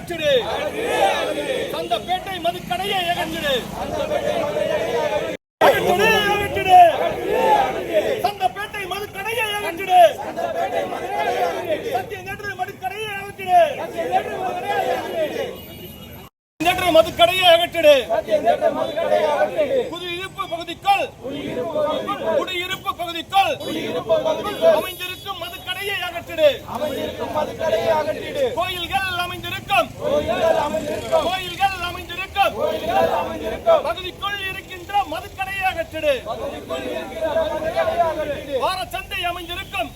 அகற்றிடு. சந்தப்பேட்டை மதுக்கடையை அகற்றிடு. அகற்றிடு. சந்தப்பேட்டை மதுக்கடையை அகற்றிடு. சத்தியம் நேற்று மதுக்கடையை அகற்றிடு. மதுக்கடையை அகற்றிடு. குடியிருப்பு பகுதிக்குள் அமைந்திருக்கும் மதுக்கடையை அகற்றிடு. கோயில்கள் அமைந்திருக்கும் பகுதிக்குள் இருக்கின்ற மதுக்கடையை அகற்றிடு. வாரச்சந்தை அமைந்திருக்கும்